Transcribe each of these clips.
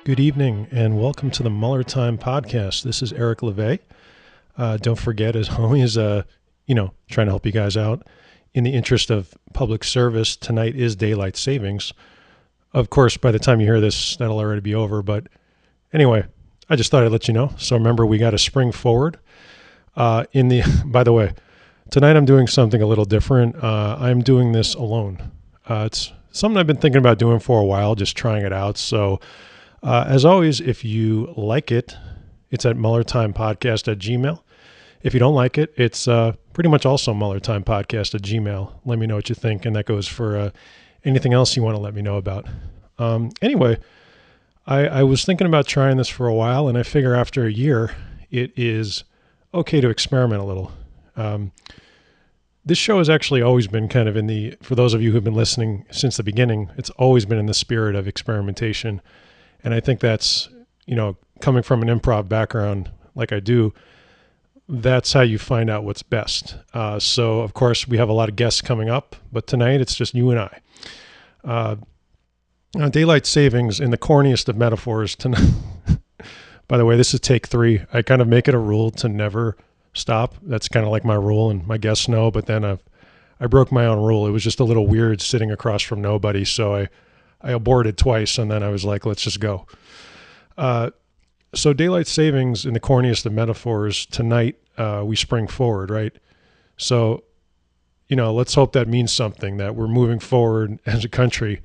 Good evening and welcome to the Mueller Time podcast. This is Eric LeVay. Don't forget, as always, trying to help you guys out in the interest of public service. Tonight is daylight savings. Of course, by the time you hear this, that'll already be over. But anyway, I just thought I'd let you know. So remember, we got to spring forward. By the way, tonight I'm doing something a little different. I'm doing this alone. It's something I've been thinking about doing for a while, just trying it out. So as always, if you like it, it's at MuellerTimePodcast@gmail. If you don't like it, it's pretty much also MuellerTimePodcast@gmail. Let me know what you think, and that goes for anything else you want to let me know about. Anyway, I was thinking about trying this for a while, and I figure after a year, it is okay to experiment a little. This show has actually always been kind of for those of you who've been listening since the beginning, it's always been in the spirit of experimentation. And I think that's, coming from an improv background like I do, that's how you find out what's best. So, of course, we have a lot of guests coming up, but tonight it's just you and I. Daylight savings, in the corniest of metaphors, tonight. By the way, this is take 3. I kind of make it a rule to never stop. That's kind of like my rule, and my guests know, but then I broke my own rule. It was just a little weird sitting across from nobody, so I aborted twice, and then I was like, let's just go. So daylight savings, in the corniest of metaphors, tonight we spring forward, right? So, let's hope that means something, that we're moving forward as a country.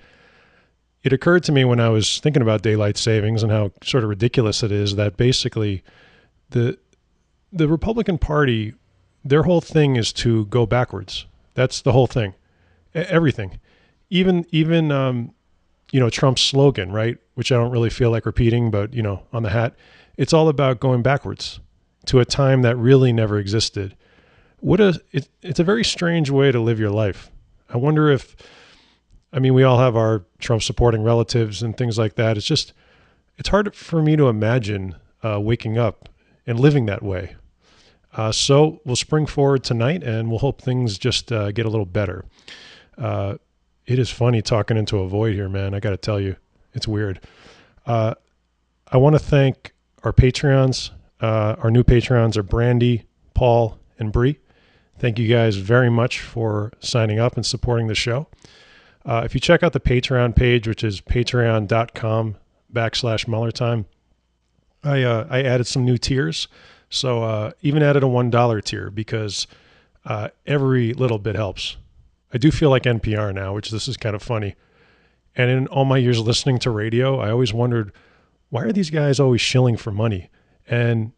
It occurred to me when I was thinking about daylight savings and how sort of ridiculous it is that basically the Republican Party, their whole thing is to go backwards. That's the whole thing. Everything. Even Trump's slogan, right? Which I don't really feel like repeating, but, on the hat, it's all about going backwards to a time that really never existed. It's a very strange way to live your life. I wonder we all have our Trump supporting relatives and things like that. It's hard for me to imagine waking up and living that way. So we'll spring forward tonight and we'll hope things just get a little better. It is funny talking into a void here, man. I got to tell you, it's weird. I want to thank our Patreons. Our new Patreons are Brandy, Paul, and Bree. Thank you guys very much for signing up and supporting the show. If you check out the Patreon page, which is patreon.com/MuellerTime, I added some new tiers. So even added a $1 tier because every little bit helps. I do feel like NPR now, which this is kind of funny. And in all my years listening to radio, I always wondered, why are these guys always shilling for money? And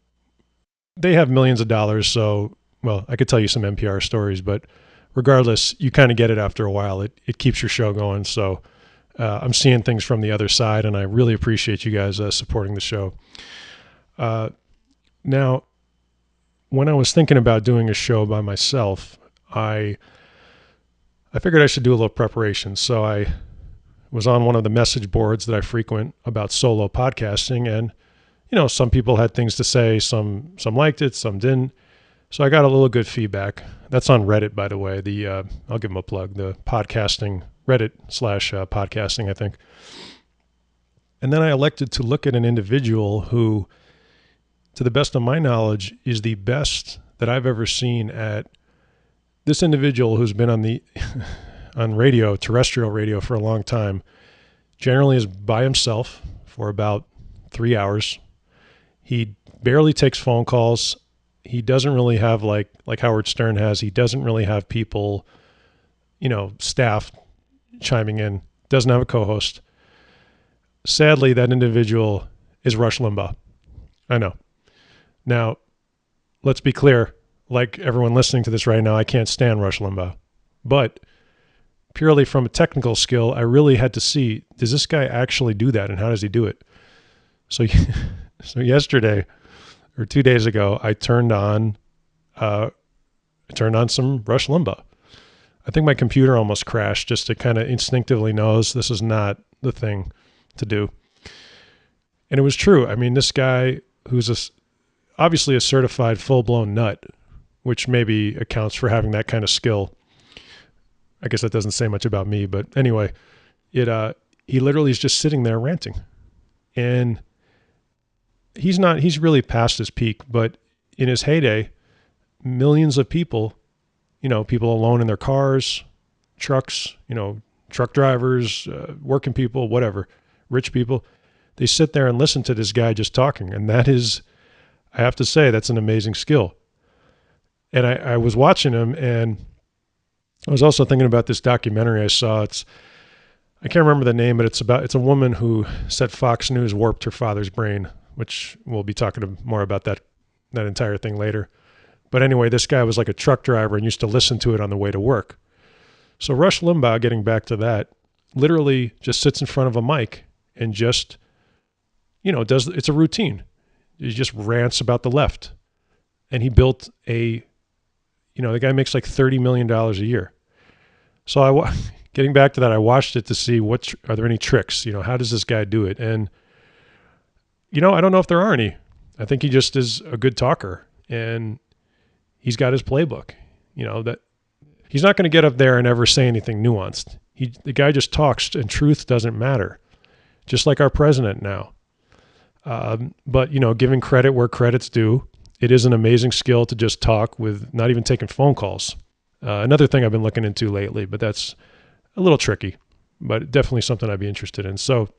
they have millions of dollars. So, I could tell you some NPR stories, but regardless, you kind of get it after a while. It keeps your show going. So I'm seeing things from the other side, and I really appreciate you guys supporting the show. Now, when I was thinking about doing a show by myself, I figured I should do a little preparation. So I was on one of the message boards that I frequent about solo podcasting, and some people had things to say. Some liked it, some didn't. So I got a little good feedback. That's on Reddit, by the way. I'll give them a plug. The podcasting Reddit/podcasting, I think. And then I elected to look at an individual who, to the best of my knowledge, is the best that I've ever seen at. This individual who's been on radio, terrestrial radio, for a long time, generally is by himself for about 3 hours. He barely takes phone calls. He doesn't really have, like Howard Stern has, he doesn't really have people, staff chiming in. Doesn't have a co-host. Sadly, that individual is Rush Limbaugh. I know. Now, let's be clear. Like everyone listening to this right now, I can't stand Rush Limbaugh. But purely from a technical skill, I really had to see, does this guy actually do that, and how does he do it? So yesterday, or 2 days ago, I turned on some Rush Limbaugh. I think my computer almost crashed, just to kind of instinctively knows this is not the thing to do. And it was true. This guy who's obviously a certified full-blown nut, which maybe accounts for having that kind of skill. I guess that doesn't say much about me, but anyway, he literally is just sitting there ranting. And he's really past his peak, but in his heyday, millions of people, people alone in their cars, trucks, truck drivers, working people, whatever, rich people, they sit there and listen to this guy just talking. And that is, I have to say, that's an amazing skill. And I was watching him, and I was also thinking about this documentary I saw. I can't remember the name, but it's a woman who said Fox News warped her father's brain, which we'll be talking more about that entire thing later. But anyway, this guy was like a truck driver and used to listen to it on the way to work. So Rush Limbaugh, getting back to that, literally just sits in front of a mic and just, it's a routine. He just rants about the left. And he built the guy makes like $30 million a year. So getting back to that, I watched it to see are there any tricks? How does this guy do it? And, I don't know if there are any. I think he just is a good talker, and he's got his playbook, that he's not going to get up there and ever say anything nuanced. The guy just talks, and truth doesn't matter, just like our president now. But, giving credit where credit's due, it is an amazing skill to just talk with not even taking phone calls. Another thing I've been looking into lately, but that's a little tricky, but definitely something I'd be interested in. So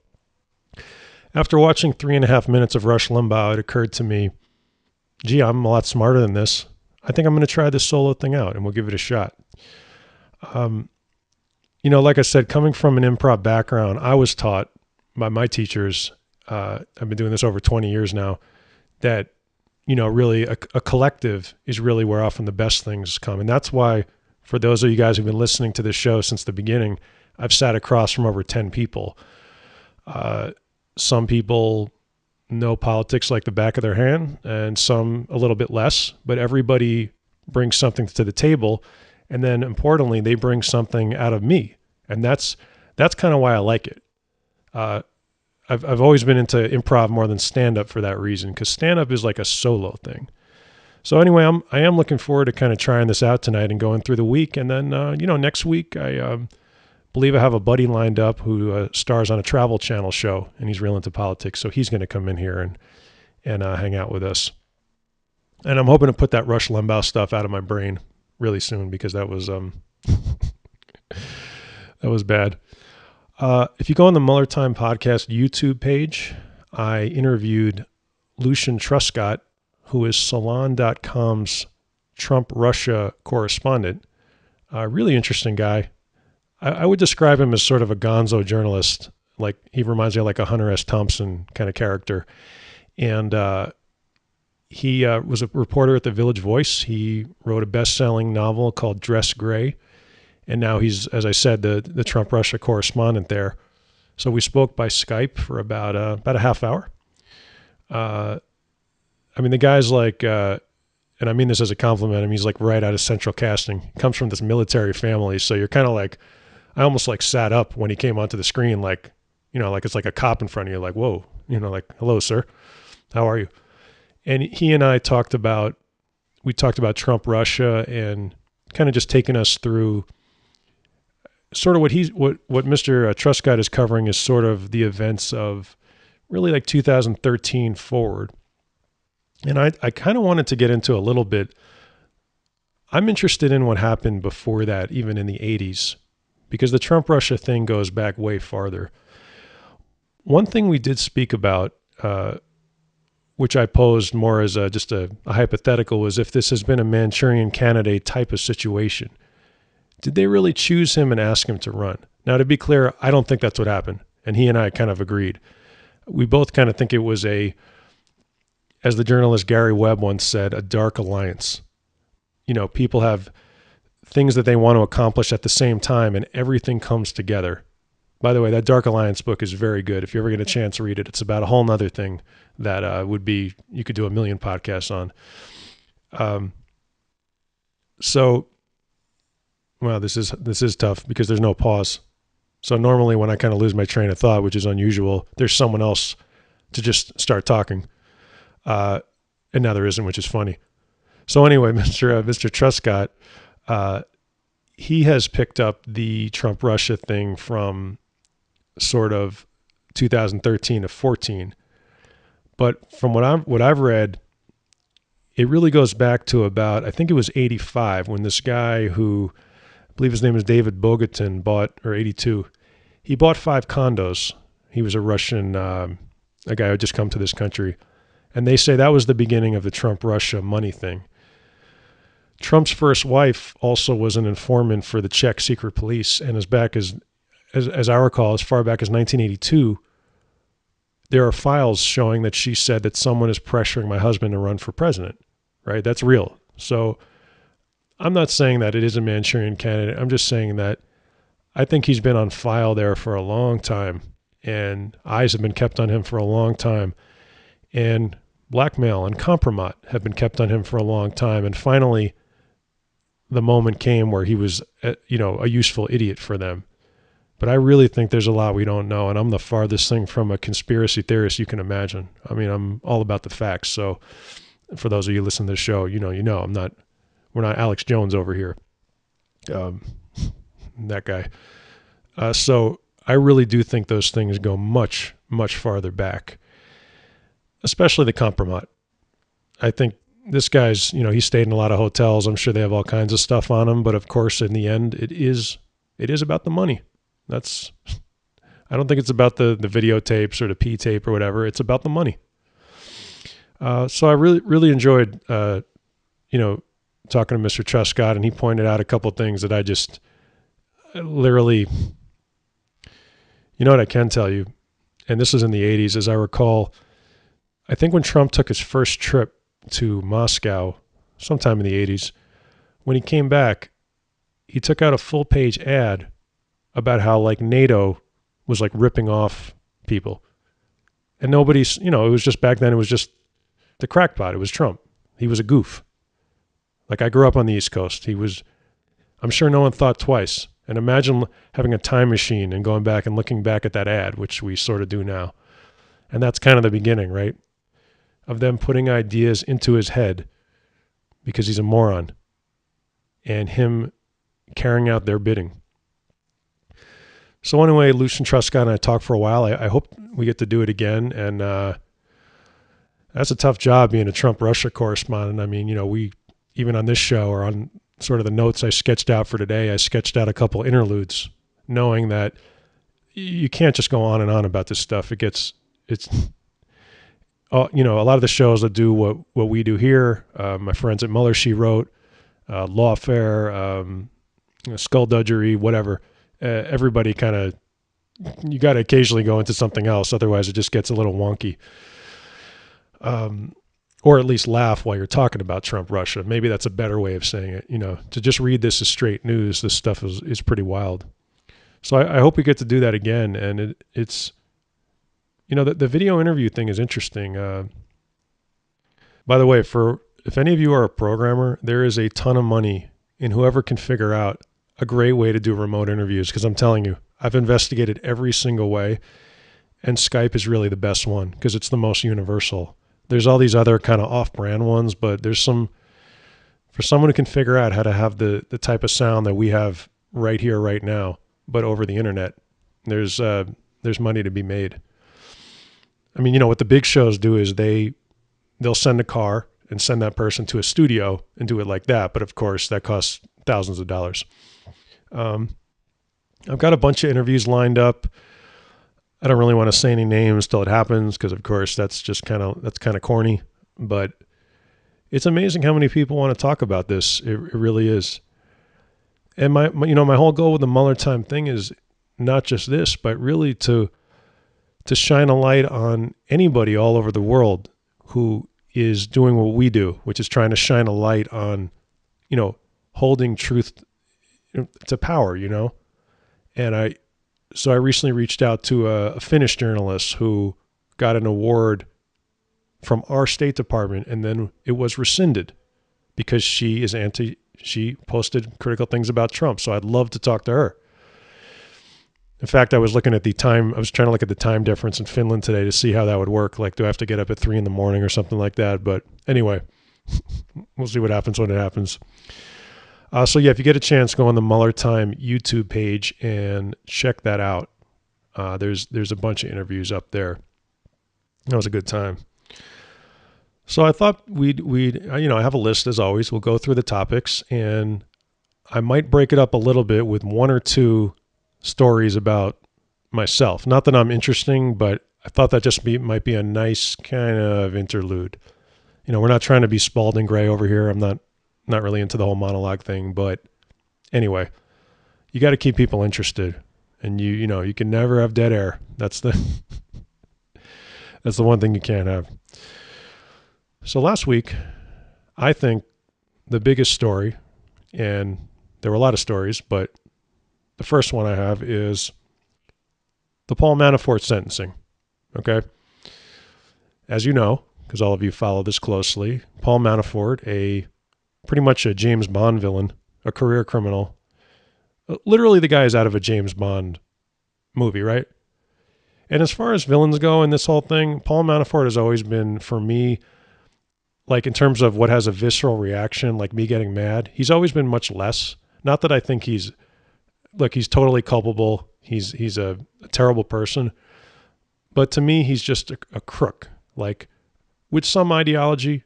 after watching 3.5 minutes of Rush Limbaugh, it occurred to me, gee, I'm a lot smarter than this. I think I'm going to try this solo thing out, and we'll give it a shot. Like I said, coming from an improv background, I was taught by my teachers, I've been doing this over 20 years now, that, really a collective is really where often the best things come. And that's why, for those of you guys who've been listening to this show since the beginning, I've sat across from over 10 people. Some people know politics like the back of their hand, and some a little bit less, but everybody brings something to the table. And then importantly, they bring something out of me. And that's kind of why I like it. I've always been into improv more than stand-up for that reason, because stand-up is like a solo thing. So anyway, I am looking forward to kind of trying this out tonight and going through the week. And then, next week, I believe I have a buddy lined up who stars on a Travel Channel show, and he's real into politics. So he's going to come in here and hang out with us. And I'm hoping to put that Rush Limbaugh stuff out of my brain really soon, because that was that was bad. If you go on the Mueller Time Podcast YouTube page, I interviewed Lucian Truscott, who is Salon.com's Trump Russia correspondent. Really interesting guy. I would describe him as sort of a gonzo journalist. Like, he reminds me of like a Hunter S. Thompson kind of character. And he was a reporter at the Village Voice. He wrote a best-selling novel called Dress Gray. And now he's, as I said, the Trump Russia correspondent there. So we spoke by Skype for about a half hour. The guy's like, and I mean this as a compliment, he's like right out of Central Casting. He comes from this military family. So you're kind of like, I almost like sat up when he came onto the screen, like, like it's like a cop in front of you, like, whoa, like, hello, sir, how are you? And he and I talked about Trump Russia, and kind of just taking us through sort of what Mr. Truscott is covering is sort of the events of really like 2013 forward. And I kind of wanted to get into a little bit. I'm interested in what happened before that, even in the 80s, because the Trump Russia thing goes back way farther. One thing we did speak about, which I posed more as just a hypothetical, was if this has been a Manchurian candidate type of situation. Did they really choose him and ask him to run? Now, to be clear, I don't think that's what happened. And he and I kind of agreed. We both kind of think it was as the journalist Gary Webb once said, a dark alliance. People have things that they want to accomplish at the same time, and everything comes together. By the way, that Dark Alliance book is very good. If you ever get a chance to read it, it's about a whole nother thing that you could do a million podcasts on. Well, this is tough because there's no pause. So normally when I kind of lose my train of thought, which is unusual, there's someone else to just start talking. And now there isn't, which is funny. So anyway, Mr. Truscott, he has picked up the Trump Russia thing from sort of 2013 to 14. But from what I've read, it really goes back to about, I think it was 85, when this guy who, I believe his name is David Bogatin, bought, or 82, he bought 5 condos. He was a Russian, a guy who had just come to this country. And they say that was the beginning of the Trump-Russia money thing. Trump's first wife also was an informant for the Czech secret police, and as I recall, as far back as 1982, there are files showing that she said that someone is pressuring my husband to run for president, right? That's real. So I'm not saying that it is a Manchurian candidate. I'm just saying that I think he's been on file there for a long time, and eyes have been kept on him for a long time, and blackmail and compromise have been kept on him for a long time. And finally, the moment came where he was, a useful idiot for them. But I really think there's a lot we don't know, and I'm the farthest thing from a conspiracy theorist you can imagine. I mean, I'm all about the facts. So for those of you listening to the show, we're not Alex Jones over here. That guy. So I really do think those things go much, much farther back, especially the compromise. I think this guy's, he stayed in a lot of hotels. I'm sure they have all kinds of stuff on him, but of course, in the end, it is about the money. I don't think it's about the videotapes or the P tape or whatever. It's about the money. So I really, really enjoyed, talking to Mr. Truscott, and he pointed out a couple of things that I just literally, what I can tell you, and this was in the 80s, as I recall, I think when Trump took his first trip to Moscow sometime in the 80s, when he came back, he took out a full-page ad about how NATO was ripping off people. And nobody's, it was just back then, it was just the crackpot. It was Trump. He was a goof. I grew up on the East Coast. I'm sure no one thought twice. And imagine having a time machine and going back and looking back at that ad, which we sort of do now. And that's kind of the beginning, right? Of them putting ideas into his head because he's a moron, and him carrying out their bidding. So anyway, Lucian Truscott and I talked for a while. I hope we get to do it again. And that's a tough job being a Trump-Russia correspondent. I mean, we, even on this show or on sort of the notes I sketched out for today, I sketched out a couple interludes, knowing that you can't just go on and on about this stuff. A lot of the shows that do what we do here, my friends at Mueller, She Wrote, Lawfare, Skullduggery, whatever, everybody you got to occasionally go into something else. Otherwise, it just gets a little wonky. Or at least laugh while you're talking about Trump, Russia. Maybe that's a better way of saying it. To just read this as straight news, this stuff is pretty wild. So I hope we get to do that again. And it's, the video interview thing is interesting. By the way, if any of you are a programmer, there is a ton of money in whoever can figure out a great way to do remote interviews. Because I'm telling you, I've investigated every single way, and Skype is really the best one because it's the most universal. There's all these other kind of off-brand ones, but for someone who can figure out how to have the type of sound that we have right here, right now, but over the internet, there's money to be made. I mean, what the big shows do is they'll send a car and send that person to a studio and do it like that. But of course, that costs thousands of dollars. I've got a bunch of interviews lined up. I don't really want to say any names till it happens because, of course, that's kind of corny. But it's amazing how many people want to talk about this. It really is. And my whole goal with the Mueller time thing is not just this, but really to shine a light on anybody all over the world who is doing what we do, which is trying to shine a light on, holding truth to power, And I recently reached out to a Finnish journalist who got an award from our State Department, and then it was rescinded because she posted critical things about Trump. So I'd love to talk to her. In fact, I was trying to look at the time difference in Finland today to see how that would work. Do I have to get up at 3 a.m. or something like that? But anyway, we'll see what happens when it happens. So yeah, if you get a chance, go on the Mueller Time YouTube page and check that out. There's a bunch of interviews up there. That was a good time. So I thought we'd I have a list as always. We'll go through the topics, and I might break it up a little bit with one or two stories about myself. Not that I'm interesting, but I thought that might be a nice kind of interlude. We're not trying to be Spalding Gray over here. I'm not really into the whole monologue thing, but anyway, you got to keep people interested, and you can never have dead air. That's the one thing you can't have. So last week, I think the biggest story, and there were a lot of stories, but the first one I have is the Paul Manafort sentencing. Okay, as you know, because all of you follow this closely, Paul Manafort, pretty much a James Bond villain, a career criminal. Literally, the guy is out of a James Bond movie, right? And as far as villains go in this whole thing, Paul Manafort has always been, for me, like in terms of what has a visceral reaction, like me getting mad, he's always been much less. Not that I think he's totally culpable. He's a terrible person. But to me, he's just a crook, like with some ideology,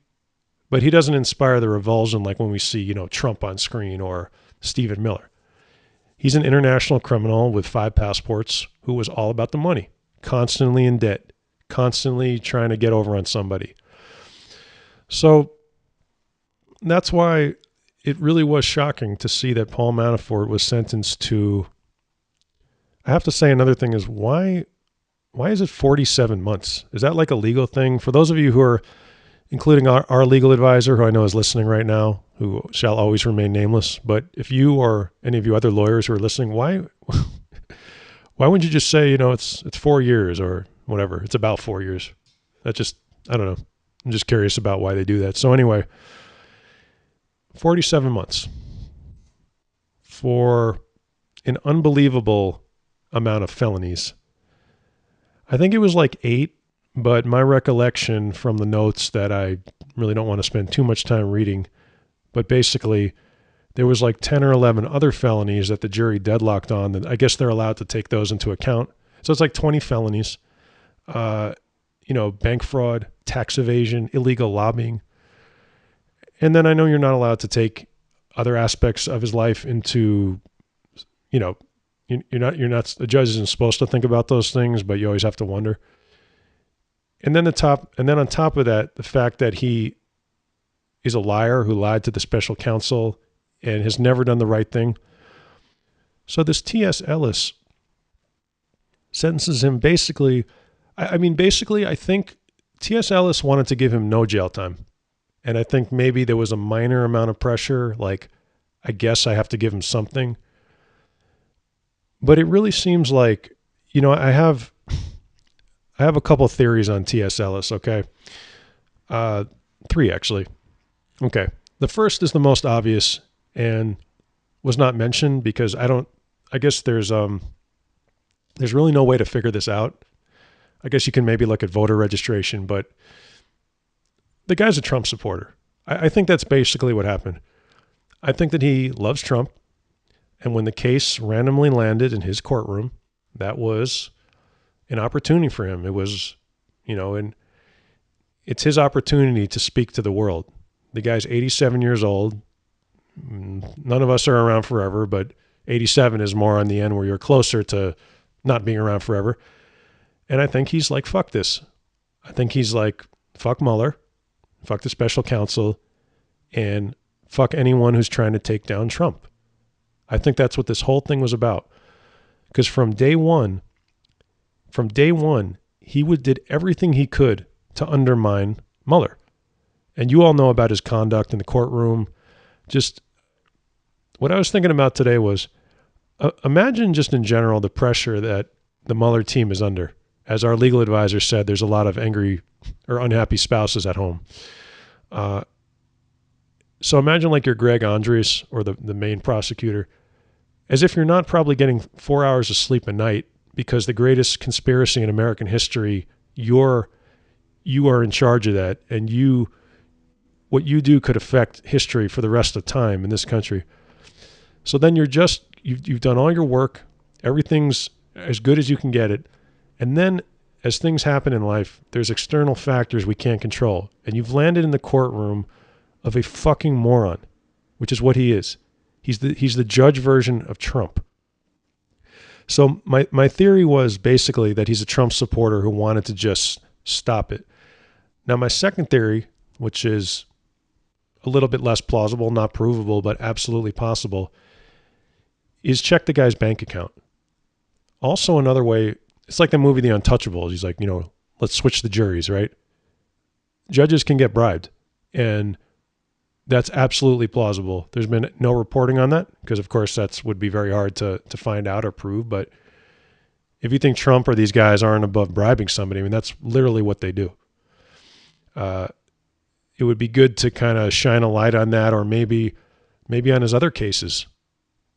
but he doesn't inspire the revulsion like when we see, Trump on screen or Stephen Miller. He's an international criminal with 5 passports who was all about the money, constantly in debt, constantly trying to get over on somebody. So that's why it really was shocking to see that Paul Manafort was sentenced to, I have to say another thing is why is it 47 months? Is that like a legal thing? For those of you who are, including our legal advisor, who I know is listening right now, who shall always remain nameless, but if you or any of you other lawyers who are listening, why wouldn't you just say, it's 4 years or whatever? It's about 4 years. I don't know. I'm just curious about why they do that. So anyway, 47 months for an unbelievable amount of felonies. I think it was like 8, but my recollection from the notes that I really don't want to spend too much time reading, but basically there was like 10 or 11 other felonies that the jury deadlocked on, and I guess they're allowed to take those into account. So it's like 20 felonies, bank fraud, tax evasion, illegal lobbying. And then I know you're not allowed to take other aspects of his life into, you're not, the judge isn't supposed to think about those things, but you always have to wonder. And then on top of that, the fact that he is a liar who lied to the special counsel and has never done the right thing. So this T.S. Ellis sentences him basically, I think T.S. Ellis wanted to give him no jail time. And I think maybe there was a minor amount of pressure, like, I guess I have to give him something. But it really seems like, I have a couple of theories on T.S. Ellis, okay? 3, actually. Okay. The first is the most obvious and was not mentioned because I guess there's really no way to figure this out. I guess you can maybe look at voter registration, but the guy's a Trump supporter. I think that's basically what happened. I think that he loves Trump, and when the case randomly landed in his courtroom, that was an opportunity for him. It was, and it's his opportunity to speak to the world. The guy's 87 years old. None of us are around forever, but 87 is more on the end where you're closer to not being around forever. And I think he's like, fuck this. I think he's like, fuck Mueller, fuck the special counsel, and fuck anyone who's trying to take down Trump. I think that's what this whole thing was about. Because from day one, he did everything he could to undermine Mueller. And you all know about his conduct in the courtroom. Just what I was thinking about today was, imagine just in general the pressure that the Mueller team is under. As our legal advisor said, there's a lot of angry or unhappy spouses at home. So imagine like you're Greg Andres or the main prosecutor, as if you're not probably getting 4 hours of sleep a night because the greatest conspiracy in American history, you are in charge of that, and what you do could affect history for the rest of time in this country. So then you've done all your work, everything's as good as you can get it. And then as things happen in life, there's external factors we can't control. And you've landed in the courtroom of a fucking moron, which is what he is. He's the judge version of Trump. So my theory was basically that he's a Trump supporter who wanted to just stop it. Now, my second theory, which is a little bit less plausible, not provable, but absolutely possible, is check the guy's bank account. Also, another way, it's like the movie The Untouchables. He's like, let's switch the juries, right? Judges can get bribed, and that's absolutely plausible. There's been no reporting on that because, of course, that would be very hard to find out or prove. But if you think Trump or these guys aren't above bribing somebody, I mean, that's literally what they do. It would be good to kind of shine a light on that, or maybe on his other cases,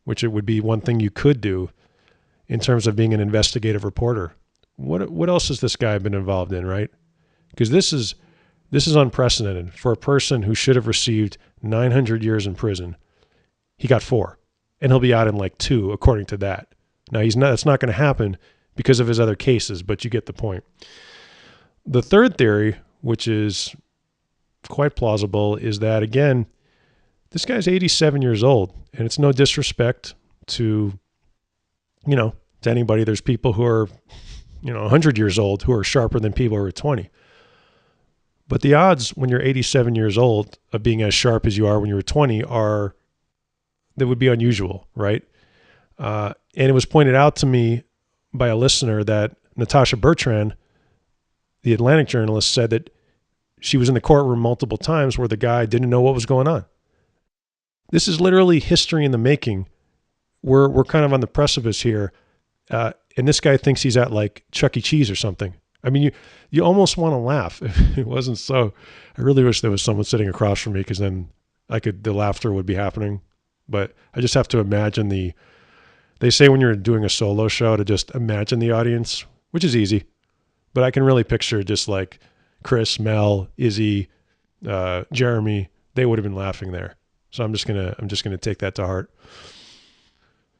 which it would be one thing you could do in terms of being an investigative reporter. What else has this guy been involved in, right? Because this is unprecedented for a person who should have received 900 years in prison. He got 4, and he'll be out in like 2, according to that. Now that's not going to happen because of his other cases, but you get the point. The third theory, which is quite plausible, is that, again, this guy's 87 years old, and it's no disrespect to, to anybody. There's people who are, 100 years old who are sharper than people who are 20. But the odds when you're 87 years old of being as sharp as you are when you were 20 that would be unusual, right? And it was pointed out to me by a listener that Natasha Bertrand, the Atlantic journalist, said that she was in the courtroom multiple times where the guy didn't know what was going on. This is literally history in the making. We're kind of on the precipice here. And this guy thinks he's at like Chuck E. Cheese or something. I mean, you almost want to laugh if it wasn't so. I really wish there was someone sitting across from me, because then the laughter would be happening. But I just have to imagine they say when you're doing a solo show to just imagine the audience, which is easy. But I can really picture just like Chris, Mel, Izzy, Jeremy, they would have been laughing there. So I'm just gonna take that to heart.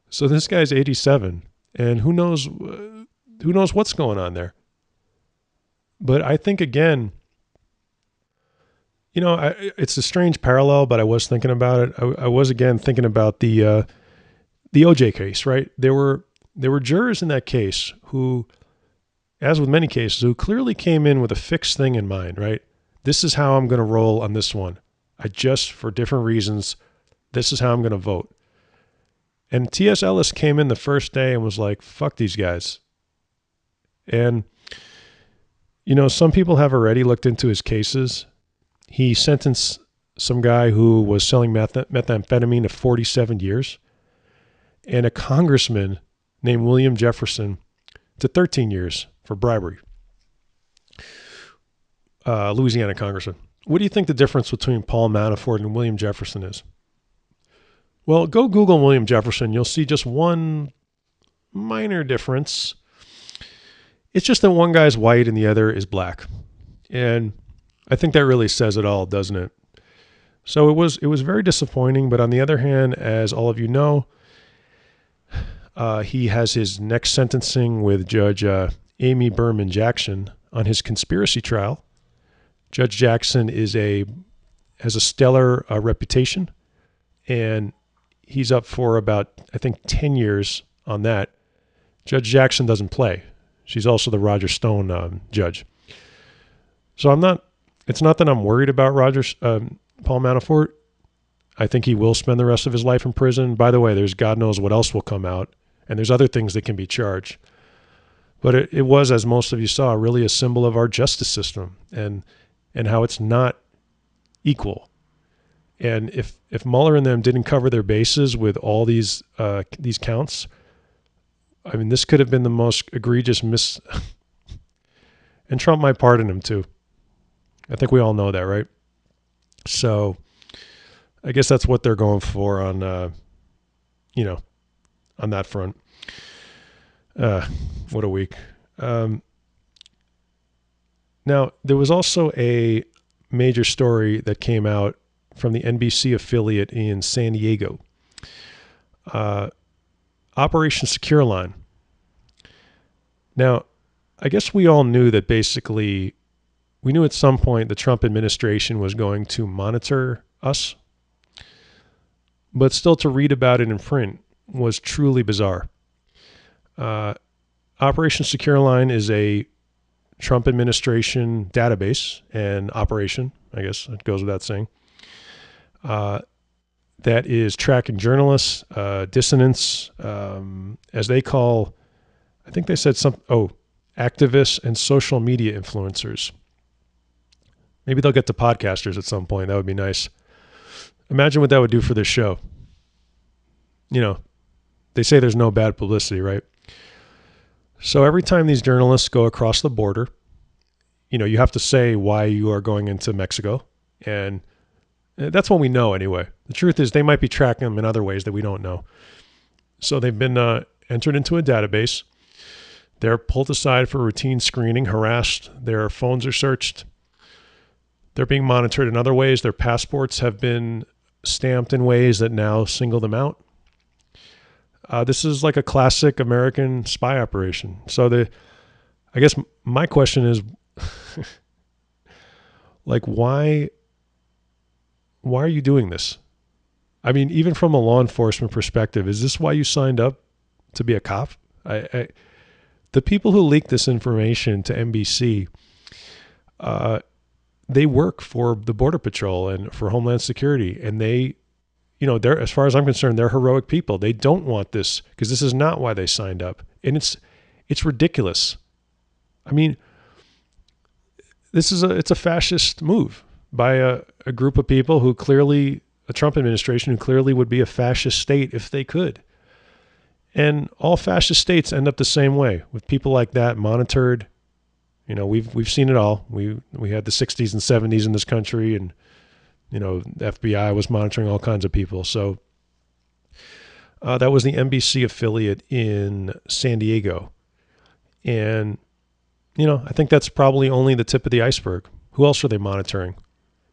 So this guy's 87, and who knows what's going on there. But I think, again, it's a strange parallel, but I was thinking about it. I was again thinking about the OJ case, right? There were jurors in that case who, as with many cases, who clearly came in with a fixed thing in mind, right? This is how I'm going to roll on this one. For different reasons, this is how I'm going to vote. And T.S. Ellis came in the first day and was like, fuck these guys. And, some people have already looked into his cases. He sentenced some guy who was selling methamphetamine to 47 years, and a congressman named William Jefferson to 13 years for bribery. Louisiana congressman. What do you think the difference between Paul Manafort and William Jefferson is? Well, go Google William Jefferson. You'll see just one minor difference. It's just that one guy's white and the other is black. And I think that really says it all, doesn't it? So it was very disappointing. But on the other hand, as all of you know, he has his next sentencing with Judge Amy Berman Jackson on his conspiracy trial. Judge Jackson has a stellar reputation, and he's up for about, I think, 10 years on that. Judge Jackson doesn't play. She's also the Roger Stone judge. So it's not that I'm worried about Paul Manafort. I think he will spend the rest of his life in prison. By the way, there's God knows what else will come out, and there's other things that can be charged. But it was, as most of you saw, really a symbol of our justice system and how it's not equal. And if Mueller and them didn't cover their bases with all these counts, I mean, this could have been the most egregious and Trump might pardon him too. I think we all know that, right? So I guess that's what they're going for on, on that front. What a week. Now, there was also a major story that came out from the NBC affiliate in San Diego. Operation Secure Line. Now, I guess we all knew that basically, we knew at some point the Trump administration was going to monitor us, but still to read about it in print was truly bizarre. Uh, Operation Secure Line is a Trump administration database and operation, I guess it goes without saying, that is tracking journalists, dissidents, as they call, I think they said activists and social media influencers. Maybe they'll get to podcasters at some point. That would be nice. Imagine what that would do for this show. You know, they say there's no bad publicity, right? So every time these journalists go across the border, you know, you have to say why you are going into Mexico. And that's what we know anyway. The truth is they might be tracking them in other ways that we don't know. So they've been entered into a database. They're pulled aside for routine screening, harassed. Their phones are searched. They're being monitored in other ways. Their passports have been stamped in ways that now single them out. This is like a classic American spy operation. So I guess my question is, like, why are you doing this? I mean, even from a law enforcement perspective, is this why you signed up to be a cop? The people who leaked this information to NBC, they work for the Border Patrol and for Homeland Security, and they, you know, they're, as far as I'm concerned, they're heroic people. They don't want this because this is not why they signed up, and it's ridiculous. I mean, it's a fascist move by a group of people who clearly, a Trump administration who clearly would be a fascist state if they could. And all fascist states end up the same way, with people like that monitored. You know, we've seen it all. We had the 60s and 70s in this country, and you know, the FBI was monitoring all kinds of people. So that was the NBC affiliate in San Diego. And, you know, I think that's probably only the tip of the iceberg. Who else are they monitoring?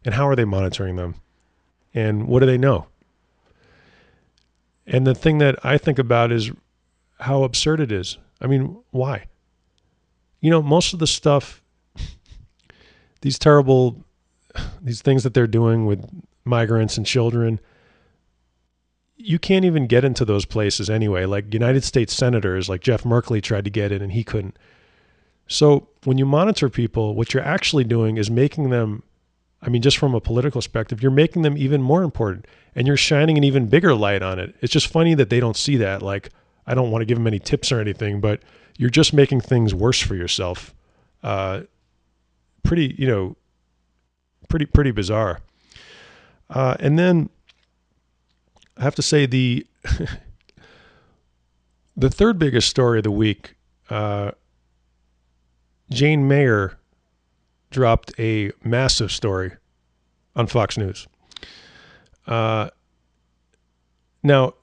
And how are they monitoring them? And what do they know? And the thing that I think about is how absurd it is. I mean, why? You know, most of the stuff, these things that they're doing with migrants and children, you can't even get into those places anyway. Like United States senators, like Jeff Merkley tried to get in and he couldn't. So when you monitor people, what you're actually doing is making them, I mean, just from a political perspective, you're making them even more important and you're shining an even bigger light on it. It's just funny that they don't see that. Like, I don't want to give them any tips or anything, but you're just making things worse for yourself. Pretty bizarre. And then I have to say the third biggest story of the week, Jane Mayer dropped a massive story on Fox News. Now,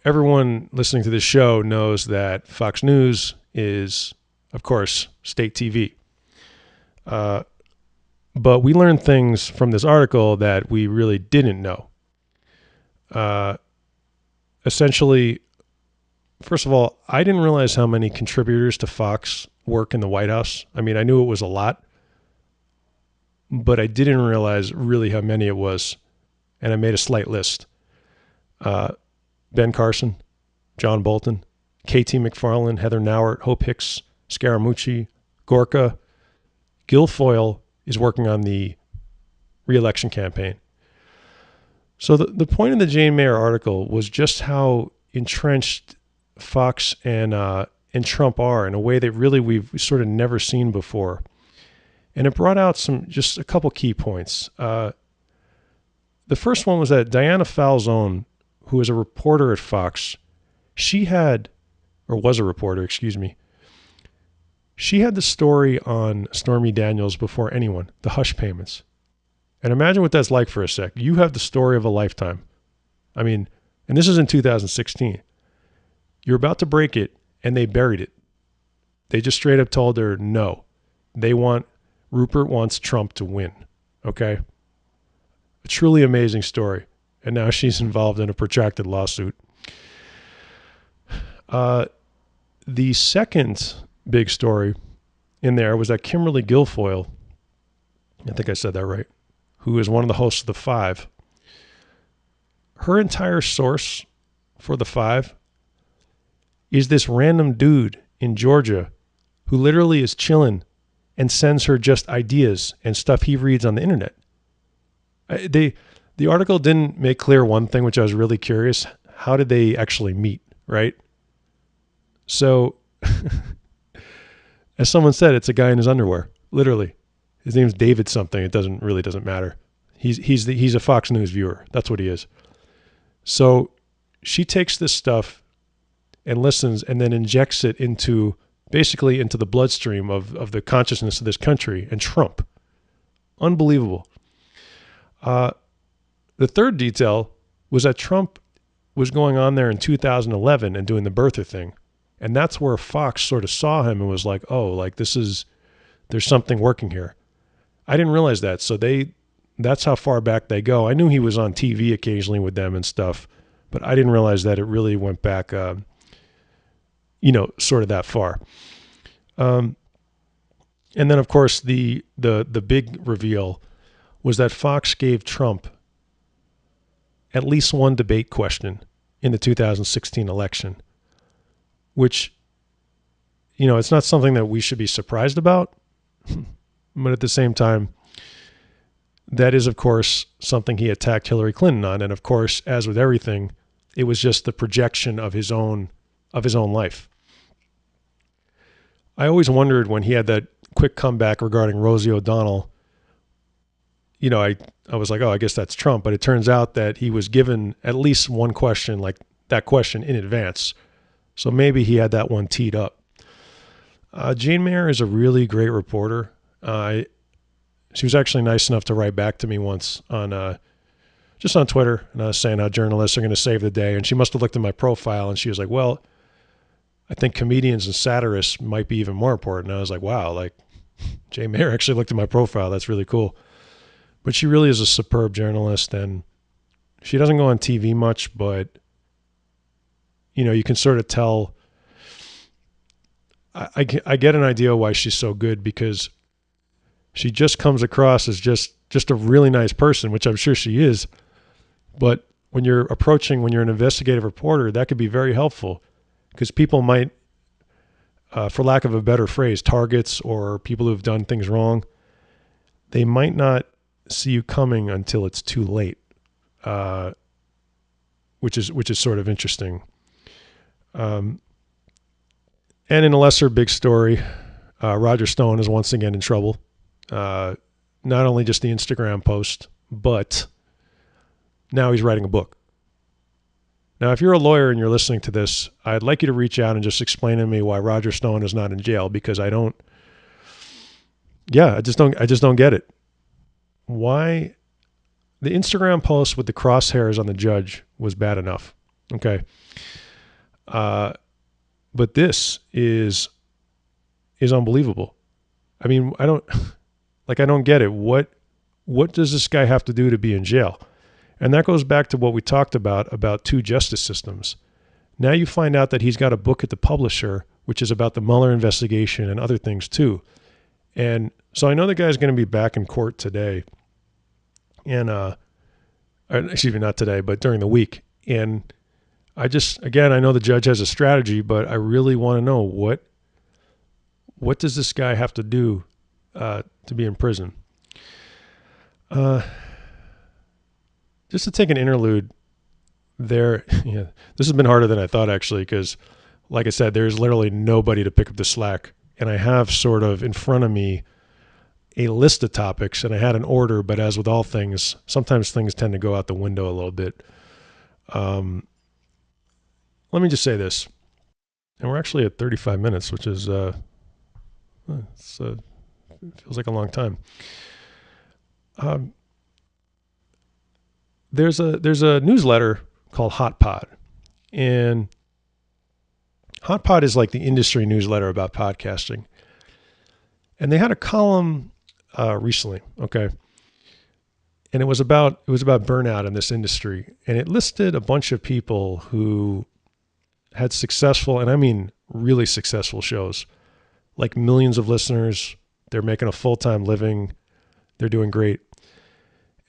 everyone listening to this show knows that Fox News is, of course, state TV. But we learned things from this article that we really didn't know. Essentially, first of all, I didn't realize how many contributors to Fox work in the White House. I mean, I knew it was a lot, but I didn't realize really how many it was. And I made a slight list. Ben Carson, John Bolton, K.T. McFarland, Heather Nauert, Hope Hicks, Scaramucci, Gorka. Guilfoyle is working on the re-election campaign. So the point of the Jane Mayer article was just how entrenched Fox and Trump are in a way that really we've sort of never seen before. And it brought out just a couple key points. The first one was that Diana Falzone, who is a reporter at Fox, she had the story on Stormy Daniels before anyone, the hush payments. And imagine what that's like for a sec. You have the story of a lifetime. I mean, and this is in 2016. You're about to break it, and they buried it. They just straight up told her, no. Rupert wants Trump to win. Okay? A truly amazing story. And now she's involved in a protracted lawsuit. The second big story in there was that Kimberly Guilfoyle, I think I said that right, who is one of the hosts of The Five. Her entire source for The Five is this random dude in Georgia who literally is chilling and sends her just ideas and stuff he reads on the internet. The article didn't make clear one thing, which I was really curious. How did they actually meet, right? So, as someone said, it's a guy in his underwear, literally. His name's David something. It doesn't matter. He's a Fox News viewer. That's what he is. So she takes this stuff and listens and then injects it into the bloodstream of the consciousness of this country and Trump. Unbelievable. The third detail was that Trump was going on there in 2011 and doing the birther thing. And that's where Fox sort of saw him and was like, oh, like there's something working here. I didn't realize that. So that's how far back they go. I knew he was on TV occasionally with them and stuff, but I didn't realize that it really went back, sort of that far. And then of course the big reveal was that Fox gave Trump at least one debate question in the 2016 election, which, it's not something that we should be surprised about, but at the same time, that is, of course, something he attacked Hillary Clinton on. And of course, as with everything, it was just the projection of his own life. I always wondered when he had that quick comeback regarding Rosie O'Donnell, I was like, oh, I guess that's Trump. But it turns out that he was given at least one question, like that question in advance. So maybe he had that one teed up. Jane Mayer is a really great reporter. She was actually nice enough to write back to me once on just on Twitter, and I was saying how journalists are going to save the day. And she must have looked at my profile, and she was like, well, I think comedians and satirists might be even more important. And I was like, wow, like Jane Mayer actually looked at my profile. That's really cool. But she really is a superb journalist, and she doesn't go on TV much, but, you can sort of tell. I get an idea why she's so good, because she just comes across as just a really nice person, which I'm sure she is. But when you're an investigative reporter, that could be very helpful, because people might, for lack of a better phrase, targets or people who've done things wrong, they might not see you coming until it's too late, which is sort of interesting. And in a lesser big story, Roger Stone is once again in trouble. Not only just the Instagram post, but now he's writing a book. Now, if you're a lawyer and you're listening to this, I'd like you to reach out and just explain to me why Roger Stone is not in jail, because I just don't get it. Why the Instagram post with the crosshairs on the judge was bad enough. Okay. But this is unbelievable. I mean, I don't get it. What does this guy have to do to be in jail? And that goes back to what we talked about two justice systems. Now you find out that he's got a book at the publisher, which is about the Mueller investigation and other things too. And so I know the guy's going to be back in court today. And, excuse me, not today, but during the week. And I know the judge has a strategy, but I really want to know what does this guy have to do to be in prison? Just to take an interlude there, this has been harder than I thought, actually, because like I said, there's literally nobody to pick up the slack. And I have sort of in front of me a list of topics, and I had an order, but as with all things, sometimes things tend to go out the window a little bit. Let me just say this, and we're actually at 35 minutes, which is it feels like a long time. There's a newsletter called Hot Pod, and Hot Pod is like the industry newsletter about podcasting. And they had a column recently, okay, and it was about burnout in this industry, and it listed a bunch of people who had successful, and I mean really successful shows, like millions of listeners. They're making a full-time living. They're doing great.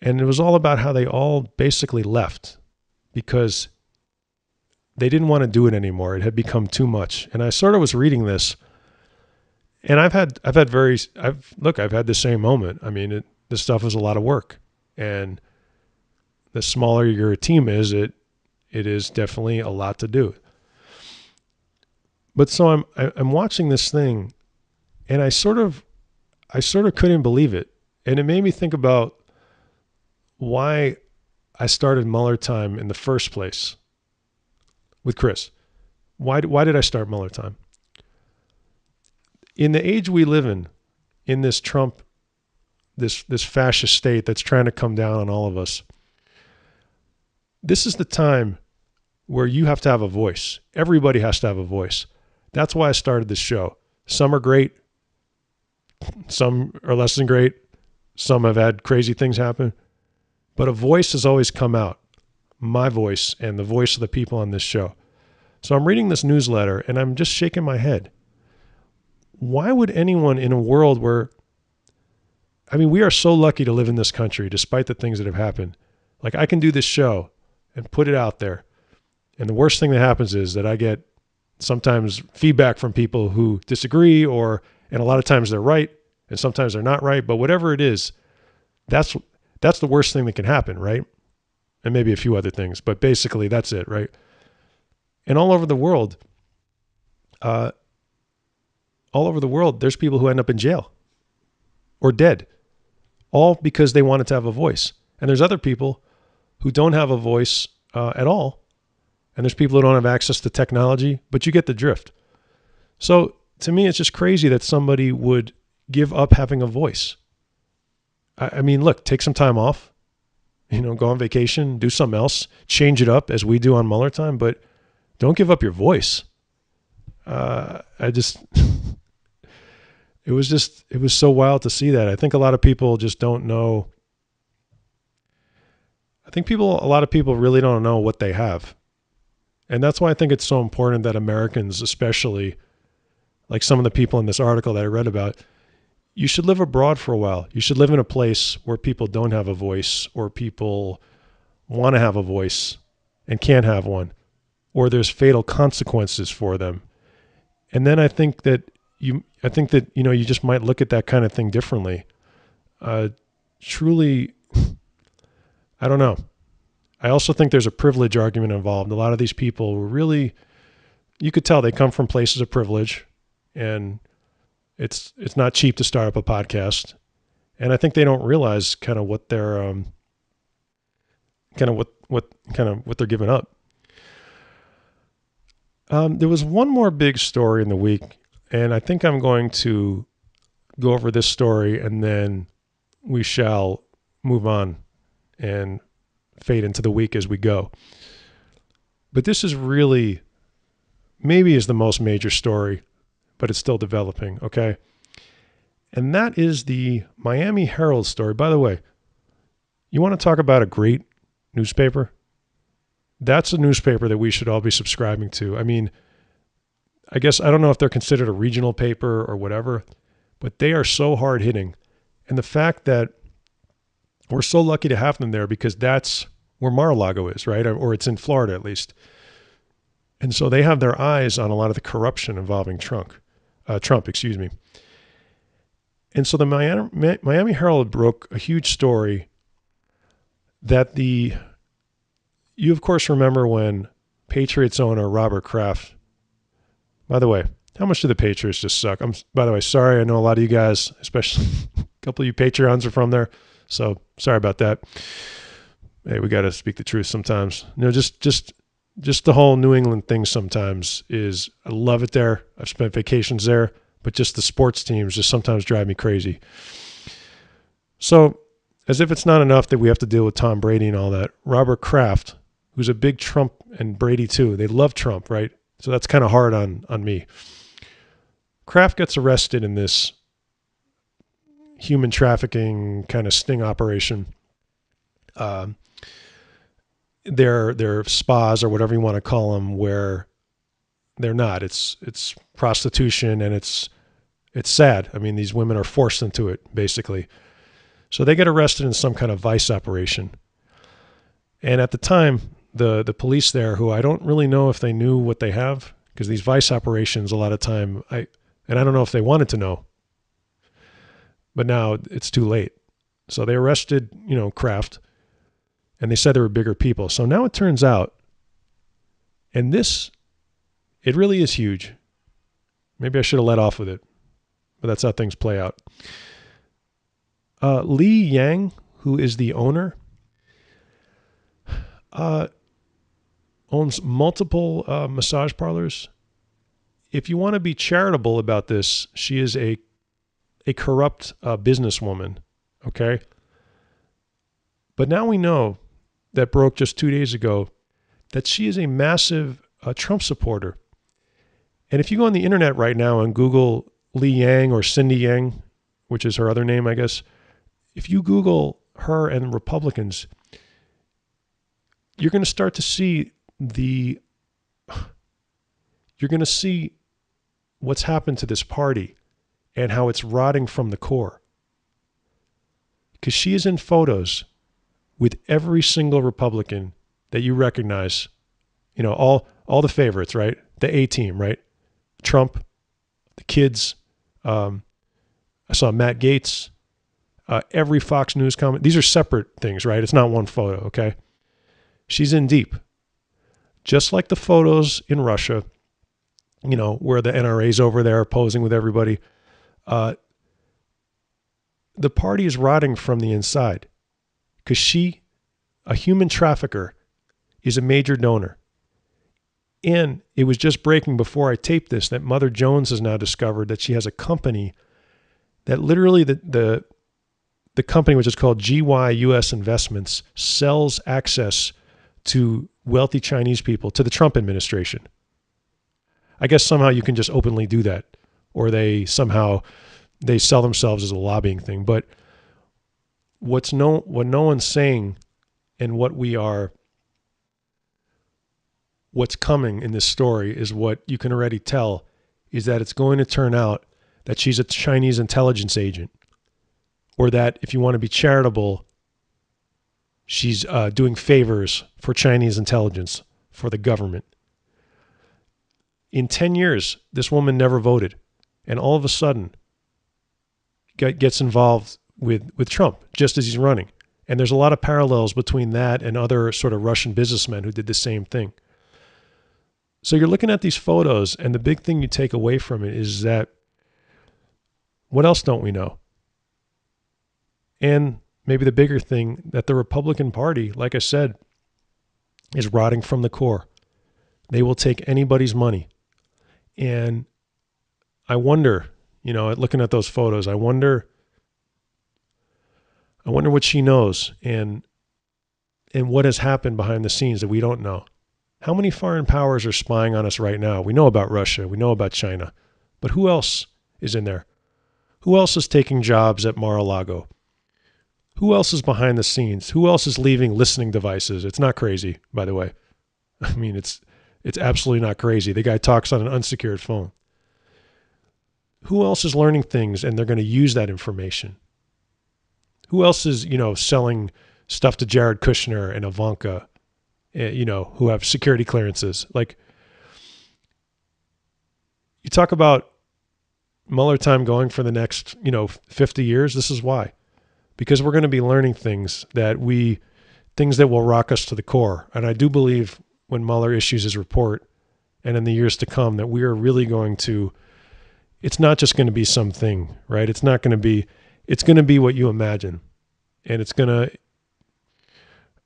And it was all about how they all basically left because they didn't want to do it anymore. It had become too much. And I sort of was reading this, and I've had the same moment. I mean, this stuff is a lot of work, and the smaller your team is, it is definitely a lot to do. But so I'm watching this thing, and I sort of couldn't believe it, and it made me think about why I started Mueller Time in the first place with Chris. Why did I start Mueller Time? In the age we live in this Trump, this fascist state that's trying to come down on all of us, this is the time where you have to have a voice. Everybody has to have a voice. That's why I started this show. Some are great. Some are less than great. Some have had crazy things happen. But a voice has always come out. My voice and the voice of the people on this show. So I'm reading this newsletter and I'm just shaking my head. Why would anyone in a world where, I mean, we are so lucky to live in this country despite the things that have happened. Like, I can do this show and put it out there. And the worst thing that happens is that I get sometimes feedback from people who disagree, and a lot of times they're right and sometimes they're not right. But whatever it is, that's the worst thing that can happen, right? And maybe a few other things, but basically that's it, right? And all over the world, there's people who end up in jail or dead, all because they wanted to have a voice. And there's other people who don't have a voice at all. And there's people who don't have access to technology, but you get the drift. So to me, it's just crazy that somebody would give up having a voice. I mean, look, take some time off, go on vacation, do something else, change it up as we do on Mueller Time, but don't give up your voice. It was so wild to see that. I think a lot of people just don't know. A lot of people really don't know what they have. And that's why I think it's so important that Americans, especially like some of the people in this article that I read about, you should live abroad for a while. You should live in a place where people don't have a voice, or people want to have a voice and can't have one, or there's fatal consequences for them. And then I think that you just might look at that kind of thing differently. Truly, I don't know. I also think there's a privilege argument involved. A lot of these people were really, you could tell they come from places of privilege, and it's not cheap to start up a podcast. And I think they don't realize kind of what they're what they're giving up. There was one more big story in the week, and I think I'm going to go over this story and then we shall move on and fade into the week as we go. But this is really, maybe is the most major story, but it's still developing, okay? And that is the Miami Herald story. By the way, you want to talk about a great newspaper? That's a newspaper that we should all be subscribing to. I mean, I guess, I don't know if they're considered a regional paper or whatever, but they are so hard hitting. And the fact that we're so lucky to have them there, because that's where Mar-a-Lago is, right? Or it's in Florida at least. And so they have their eyes on a lot of the corruption involving Trump. And so the Miami Herald broke a huge story that you of course remember when Patriots owner Robert Kraft, by the way, how much do the Patriots just suck? By the way, sorry, I know a lot of you guys, especially a couple of you Patreons are from there, so sorry about that. Hey, we got to speak the truth sometimes. Just the whole New England thing sometimes is, I love it there. I've spent vacations there, but just the sports teams just sometimes drive me crazy. So, as if it's not enough that we have to deal with Tom Brady and all that, Robert Kraft, who's a big Trump, and Brady too, they love Trump, right? So that's kind of hard on me. Kraft gets arrested in this human trafficking kind of sting operation. They're spas or whatever you want to call them, where they're not. It's prostitution, and it's It's sad. I mean, these women are forced into it, basically. So they get arrested in some kind of vice operation. And at the time, the police there, who I don't really know if they knew what they have, because these vice operations, a lot of time, I don't know if they wanted to know, but now it's too late. So they arrested, Kraft, and they said there were bigger people. So now it turns out, and this, it really is huge. Maybe I should have let off with it, but that's how things play out. Li Yang, who is the owner, owns multiple massage parlors. If you want to be charitable about this, she is a corrupt businesswoman, okay? But now we know, that broke just 2 days ago, that she is a massive Trump supporter. And if you go on the internet right now and Google Li Yang or Cindy Yang, which is her other name, I guess, if you Google her and Republicans, you're going to start to see you're going to see what's happened to this party and how it's rotting from the core. Because she is in photos with every single Republican that you recognize, all the favorites, right? The A-team, right? Trump, the kids. I saw Matt Gaetz, every Fox News comment. These are separate things, right? It's not one photo, okay? She's in deep. Just like the photos in Russia, where the NRA's over there posing with everybody. The party is rotting from the inside because she, a human trafficker, is a major donor. And it was just breaking before I taped this that Mother Jones has now discovered that she has a company that literally the company, which is called GY US Investments, sells access to wealthy Chinese people to the Trump administration. I guess somehow you can just openly do that, or they sell themselves as a lobbying thing. But what no one's saying, and what's coming in this story is what you can already tell, is that it's going to turn out that she's a Chinese intelligence agent, or that if you want to be charitable, she's doing favors for Chinese intelligence, for the government. In 10 years, this woman never voted, and all of a sudden gets involved with Trump just as he's running. And there's a lot of parallels between that and other sort of Russian businessmen who did the same thing. So you're looking at these photos, and the big thing you take away from it is that, what else don't we know? And maybe the bigger thing, that the Republican Party, like I said, is rotting from the core. They will take anybody's money. And I wonder, looking at those photos, I wonder what she knows and what has happened behind the scenes that we don't know. How many foreign powers are spying on us right now? We know about Russia. We know about China. But who else is in there? Who else is taking jobs at Mar-a-Lago? Who else is behind the scenes? Who else is leaving listening devices? It's not crazy, by the way. I mean, it's absolutely not crazy. The guy talks on an unsecured phone. Who else is learning things and they're going to use that information? Who else is, selling stuff to Jared Kushner and Ivanka, who have security clearances? Like, you talk about Mueller time going for the next, 50 years. This is why. Because we're going to be learning things that will rock us to the core. And I do believe when Mueller issues his report and in the years to come that we are really going to, it's not just going to be something, right? It's going to be what you imagine. And it's going to,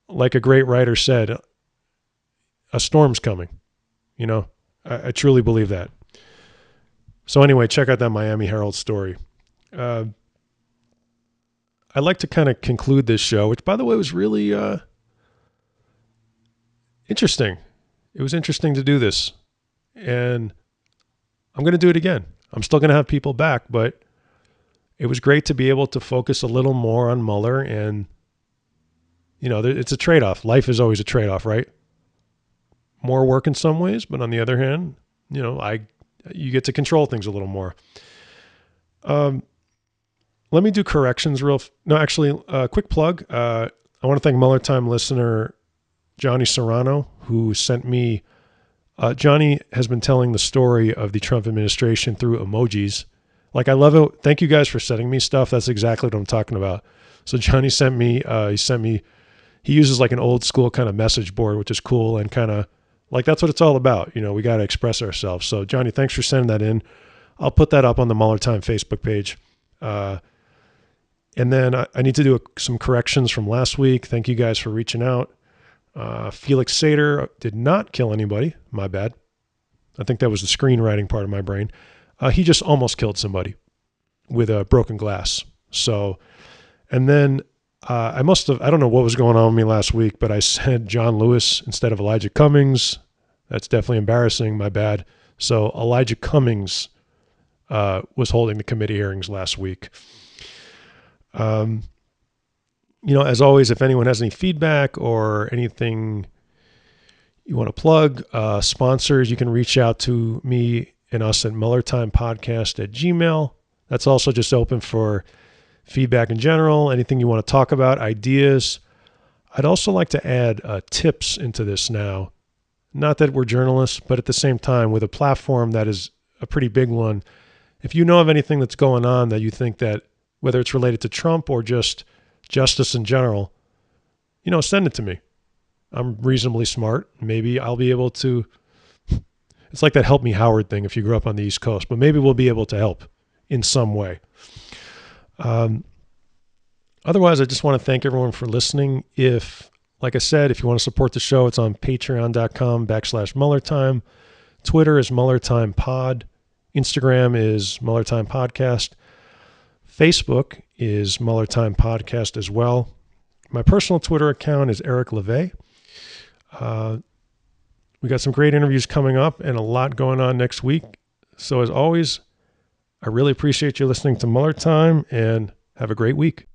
like a great writer said, a storm's coming. I truly believe that. So anyway, check out that Miami Herald story. I'd like to kind of conclude this show, which, by the way, was really interesting. It was interesting to do this. And I'm going to do it again. I'm still going to have people back, but it was great to be able to focus a little more on Mueller. And, it's a trade-off. Life is always a trade-off, right? More work in some ways, but on the other hand, you get to control things a little more. Let me do corrections quick plug. I want to thank Mueller Time listener Johnny Serrano, who sent me, Johnny has been telling the story of the Trump administration through emojis. Like, I love it. Thank you guys for sending me stuff. That's exactly what I'm talking about. So Johnny sent me, he uses like an old school kind of message board, which is cool. And kind of like, that's what it's all about. You know, we got to express ourselves. So Johnny, thanks for sending that in. I'll put that up on the Mueller Time Facebook page. And then I need to do some corrections from last week. Thank you guys for reaching out. Felix Sater did not kill anybody. My bad. I think that was the screenwriting part of my brain. He just almost killed somebody with a broken glass. So, and then I don't know what was going on with me last week, but I said John Lewis instead of Elijah Cummings. That's definitely embarrassing. My bad. So Elijah Cummings was holding the committee hearings last week. As always, if anyone has any feedback or anything you want to plug, sponsors, you can reach out to me and us at MuellerTimePodcast@gmail.com. That's also just open for feedback in general, anything you want to talk about, ideas. I'd also like to add tips into this now. Not that we're journalists, but at the same time, with a platform that is a pretty big one, if you know of anything that's going on that you think that, whether it's related to Trump or just justice in general, send it to me. I'm reasonably smart. Maybe I'll be able to, it's like that Help Me Howard thing if you grew up on the East Coast, but maybe we'll be able to help in some way. Otherwise, I just want to thank everyone for listening. Like I said, if you want to support the show, it's on patreon.com/MuellerTime. Twitter is MuellerTimePod. Instagram is MuellerTimePodcast. Facebook is Mueller Time Podcast as well. My personal Twitter account is Eric LeVay. We got some great interviews coming up and a lot going on next week. So as always, I really appreciate you listening to Mueller Time and have a great week.